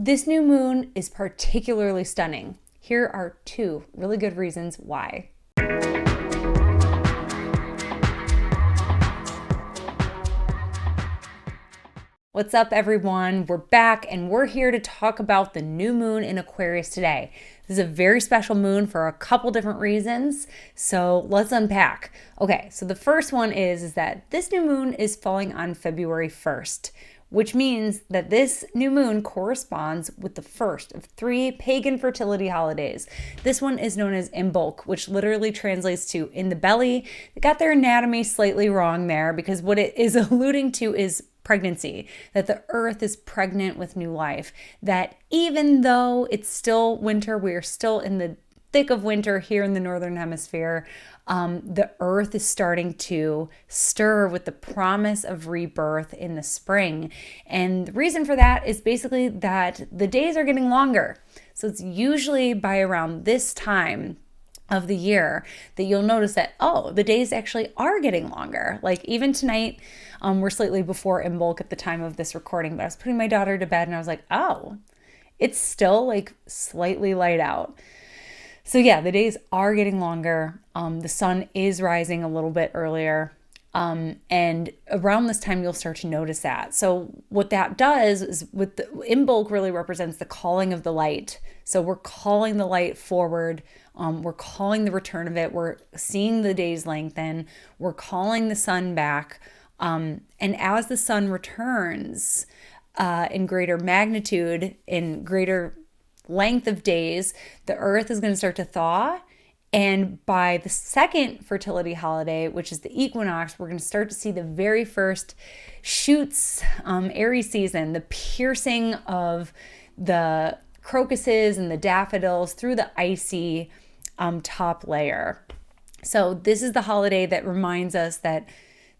This new moon is particularly stunning. Here are 2 really good reasons why. What's up, everyone? We're back and we're here to talk about the new moon in Aquarius today. This is a very special moon for a couple different reasons, so let's unpack. Okay, so the first one is that this new moon is falling on February 1st, which means that this new moon corresponds with the first of 3 pagan fertility holidays. This one is known as Imbolc, which literally translates to in the belly. They got their anatomy slightly wrong there because what it is alluding to is pregnancy, that the earth is pregnant with new life, that even though it's still winter, we're still in the thick of winter here in the northern hemisphere, the earth is starting to stir with the promise of rebirth in the spring. And the reason for that is basically that the days are getting longer. So it's usually by around this time of the year that you'll notice that, the days actually are getting longer. Like even tonight, we're slightly before Imbolc at the time of this recording, but I was putting my daughter to bed and I was like, it's still like slightly light out. So yeah, the days are getting longer. The sun is rising a little bit earlier. And around this time, you'll start to notice that. So what that does is with the Imbolc really represents the calling of the light. So we're calling the light forward. We're calling the return of it. We're seeing the days lengthen. We're calling the sun back. And as the sun returns in greater magnitude, in greater length of days, the earth is going to start to thaw. And by the second fertility holiday, which is the equinox, we're going to start to see the very first shoots, Aries season, the piercing of the crocuses and the daffodils through the icy top layer. So this is the holiday that reminds us that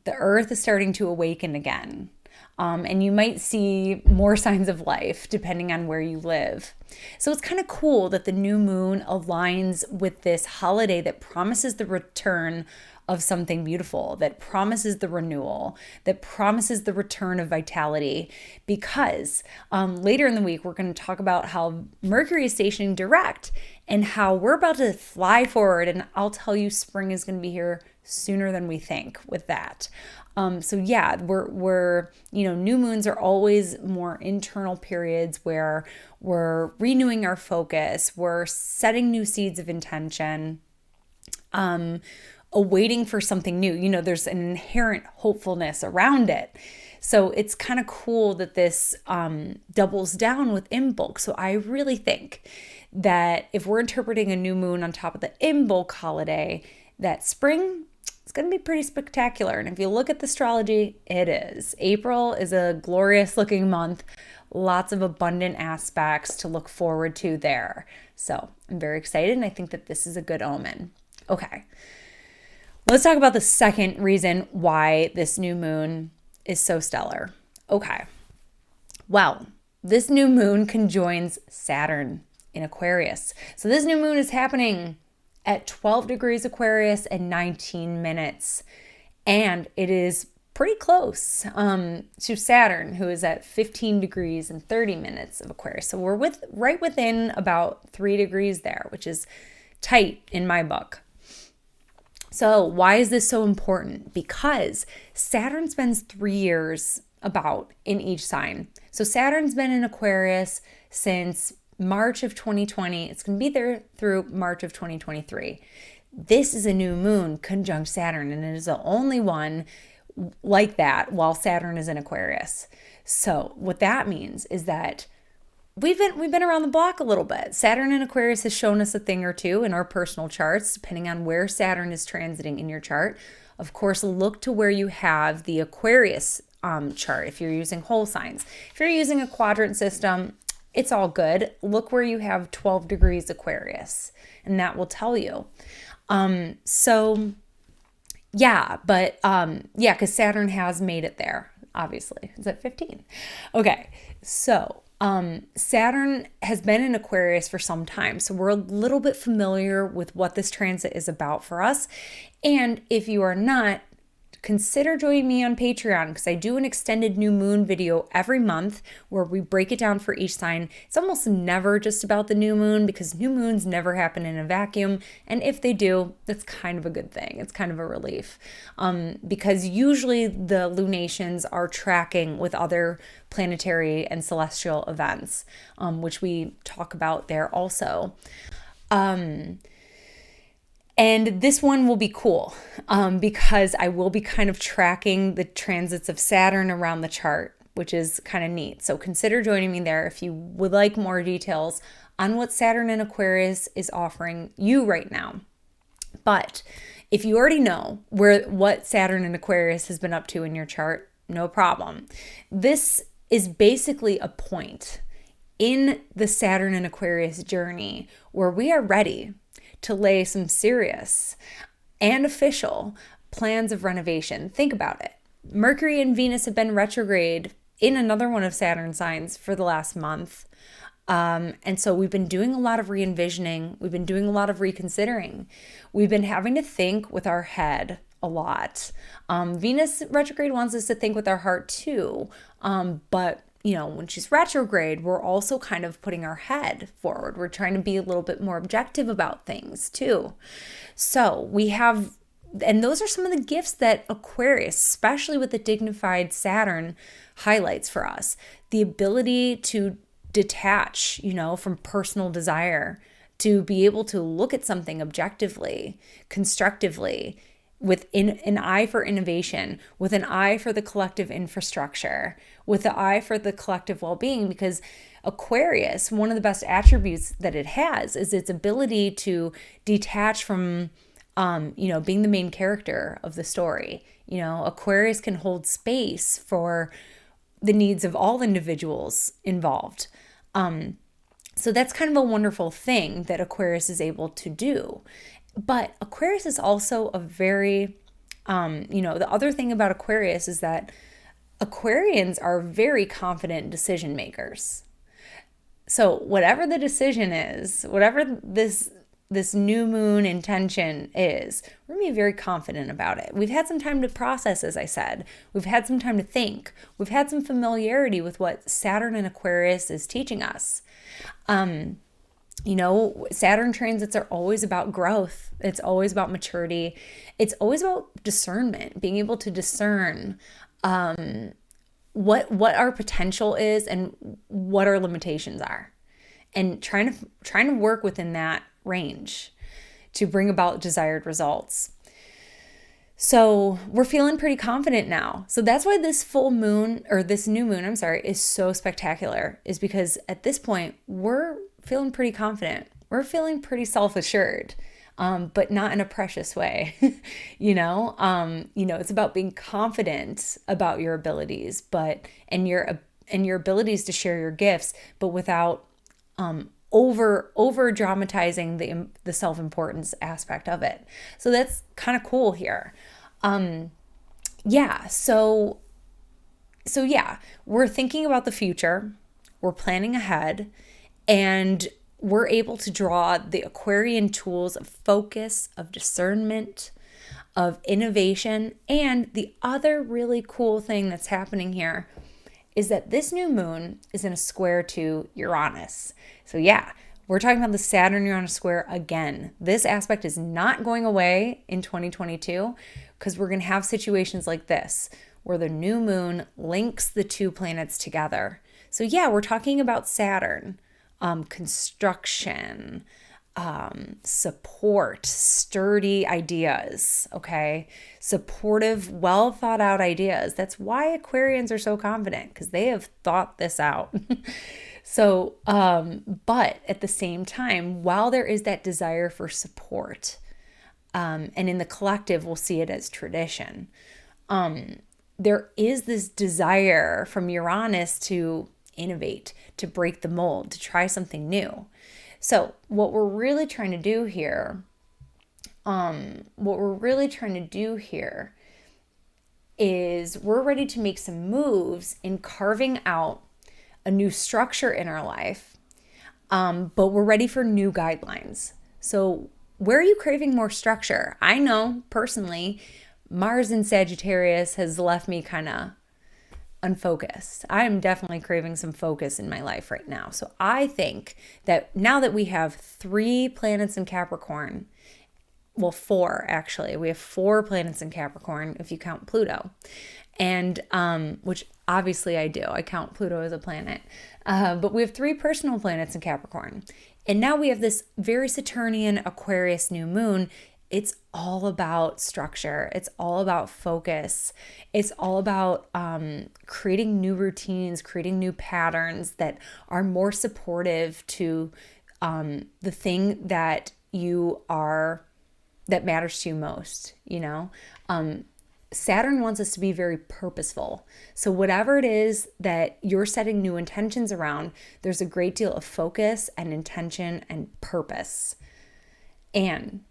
the earth is starting to awaken again. And you might see more signs of life depending on where you live. So it's kind of cool that the new moon aligns with this holiday that promises the return of something beautiful, that promises the renewal, that promises the return of vitality. Because later in the week, we're going to talk about how Mercury is stationing direct and how we're about to fly forward. And I'll tell you, spring is going to be here sooner than we think with that. So yeah, we're new moons are always more internal periods where we're renewing our focus, we're setting new seeds of intention, awaiting for something new. There's an inherent hopefulness around it. So it's kind of cool that this doubles down with Imbolc. So I really think that if we're interpreting a new moon on top of the Imbolc holiday, that spring, it's going to be pretty spectacular. And if you look at the astrology, it is. April is a glorious looking month. Lots of abundant aspects to look forward to there. So I'm very excited and I think that this is a good omen. Okay, let's talk about the second reason why this new moon is so stellar. Okay, well, this new moon conjoins Saturn in Aquarius. So this new moon is happening at 12 degrees Aquarius and 19 minutes. And it is pretty close to Saturn, who is at 15 degrees and 30 minutes of Aquarius. So we're right within about 3 degrees there, which is tight in my book. So why is this so important? Because Saturn spends 3 years about in each sign. So Saturn's been in Aquarius since March of 2020. It's going to be there through March of 2023. This is a new moon conjunct Saturn, and it is the only one like that while Saturn is in Aquarius. So what that means is that we've been around the block a little bit. Saturn in Aquarius has shown us a thing or two in our personal charts, depending on where Saturn is transiting in your chart. Of course, look to where you have the Aquarius chart if you're using whole signs. If you're using a quadrant system, it's all good. Look where you have 12 degrees Aquarius, and that will tell you. Because Saturn has made it there, obviously. It's at 15. Okay, so Saturn has been in Aquarius for some time, so we're a little bit familiar with what this transit is about for us. And if you are not, consider joining me on Patreon because I do an extended new moon video every month where we break it down for each sign. It's almost never just about the new moon because new moons never happen in a vacuum. And if they do, that's kind of a good thing. It's kind of a relief because usually the lunations are tracking with other planetary and celestial events, which we talk about there also. And this one will be cool because I will be kind of tracking the transits of Saturn around the chart, which is kind of neat. So consider joining me there if you would like more details on what Saturn in Aquarius is offering you right now. But if you already know what Saturn in Aquarius has been up to in your chart, no problem. This is basically a point in the Saturn in Aquarius journey where we are ready to lay some serious and official plans of renovation. Think about it. Mercury and Venus have been retrograde in another one of Saturn's signs for the last month. And so we've been doing a lot of re-envisioning. We've been doing a lot of reconsidering. We've been having to think with our head a lot. Venus retrograde wants us to think with our heart too. But when she's retrograde, we're also kind of putting our head forward. We're trying to be a little bit more objective about things too. So we have, and those are some of the gifts that Aquarius, especially with the dignified Saturn, highlights for us. The ability to detach, from personal desire, to be able to look at something objectively, constructively, with an eye for innovation, with an eye for the collective infrastructure, with the eye for the collective well-being, because Aquarius, one of the best attributes that it has is its ability to detach from, being the main character of the story. Aquarius can hold space for the needs of all individuals involved. So that's kind of a wonderful thing that Aquarius is able to do. But Aquarius is also a very, the other thing about Aquarius is that Aquarians are very confident decision makers. So whatever the decision is, whatever this new moon intention is, we're going to be very confident about it. We've had some time to process, as I said. We've had some time to think. We've had some familiarity with what Saturn and Aquarius is teaching us. Saturn transits are always about growth. It's always about maturity. It's always about discernment, being able to discern what our potential is and what our limitations are, and trying to work within that range to bring about desired results. So we're feeling pretty confident now. So that's why this full moon, or this new moon, is so spectacular, is because at this point we're feeling pretty confident. We're feeling pretty self-assured, but not in a precious way. It's about being confident about your abilities, and your abilities to share your gifts, but without over dramatizing the self-importance aspect of it. So that's kind of cool here. So we're thinking about the future, we're planning ahead, and we're able to draw the Aquarian tools of focus, of discernment, of innovation. And the other really cool thing that's happening here is that this new moon is in a square to Uranus. So we're talking about the Saturn-Uranus square again. This aspect is not going away in 2022 because we're going to have situations like this where the new moon links the two planets together. So we're talking about Saturn, construction, support, sturdy ideas, okay? Supportive, well thought out ideas. That's why Aquarians are so confident, because they have thought this out. So, but at the same time, while there is that desire for support, and in the collective, we'll see it as tradition, there is this desire from Uranus to innovate, to break the mold, to try something new. So what we're really trying to do here, is we're ready to make some moves in carving out a new structure in our life, but we're ready for new guidelines. So where are you craving more structure? I know personally, Mars in Sagittarius has left me kind of unfocused. I am definitely craving some focus in my life right now. So I think that now that we have 3 planets in Capricorn, well, 4 actually, we have 4 planets in Capricorn if you count Pluto, and which obviously I do. I count Pluto as a planet, but we have 3 personal planets in Capricorn, and now we have this very Saturnian Aquarius new moon. It's all about structure. It's all about focus. It's all about creating new routines, creating new patterns that are more supportive to the thing that that matters to you most, Saturn wants us to be very purposeful. So whatever it is that you're setting new intentions around, there's a great deal of focus and intention and purpose. And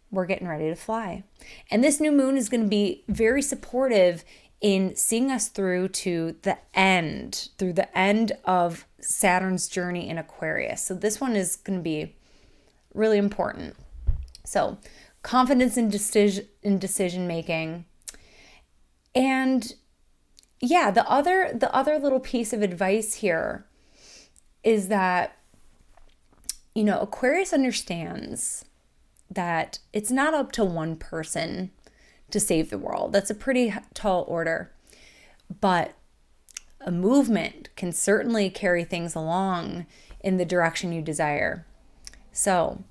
we're getting ready to fly. And this new moon is going to be very supportive in seeing us through the end of Saturn's journey in Aquarius. So this one is going to be really important. So confidence in decision making. And yeah, the other little piece of advice here is that, Aquarius understands that it's not up to one person to save the world. That's a pretty tall order. But a movement can certainly carry things along in the direction you desire. So,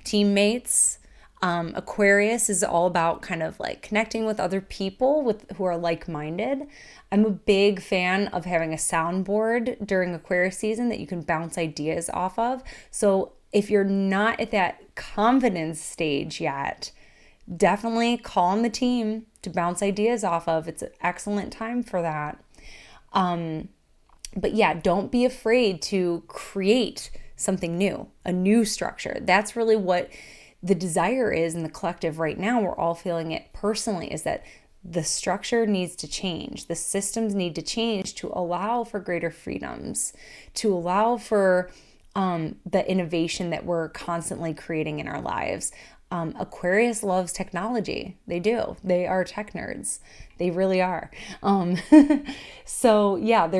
teammates, Aquarius is all about kind of like connecting with other people who are like-minded. I'm a big fan of having a soundboard during Aquarius season that you can bounce ideas off of. So if you're not at that confidence stage yet, definitely call on the team to bounce ideas off of. It's an excellent time for that. But yeah, don't be afraid to create something new, a new structure. That's really what the desire is in the collective right now. We're all feeling it personally, is that the structure needs to change. The systems need to change to allow for greater freedoms, to allow for the innovation that we're constantly creating in our lives. Aquarius loves technology. They do. They are tech nerds. They really are. So yeah,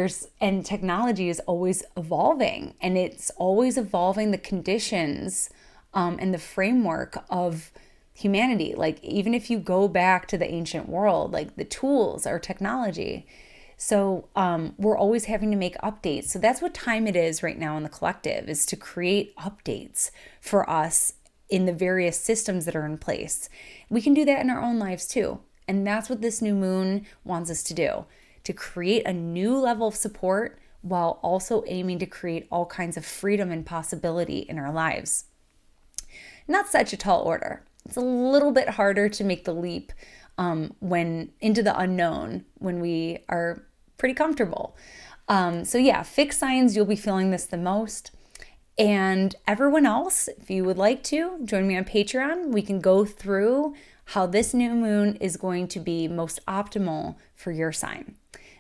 and technology is always evolving, and it's always evolving the conditions and the framework of humanity. Like even if you go back to the ancient world, like the tools are technology. So we're always having to make updates. So that's what time it is right now in the collective, is to create updates for us in the various systems that are in place. We can do that in our own lives too. And that's what this new moon wants us to do, to create a new level of support while also aiming to create all kinds of freedom and possibility in our lives. Not such a tall order. It's a little bit harder to make the leap when into the unknown when we are pretty comfortable. So yeah, fixed signs, you'll be feeling this the most. And everyone else, if you would like to, join me on Patreon. We can go through how this new moon is going to be most optimal for your sign.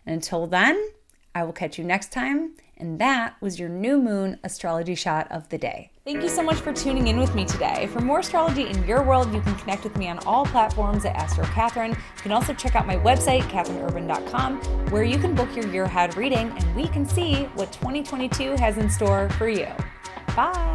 And until then, I will catch you next time. And that was your new moon astrology shot of the day. Thank you so much for tuning in with me today. For more astrology in your world, you can connect with me on all platforms at Astro Catherine. You can also check out my website, catherineurban.com, where you can book your year ahead reading and we can see what 2022 has in store for you. Bye.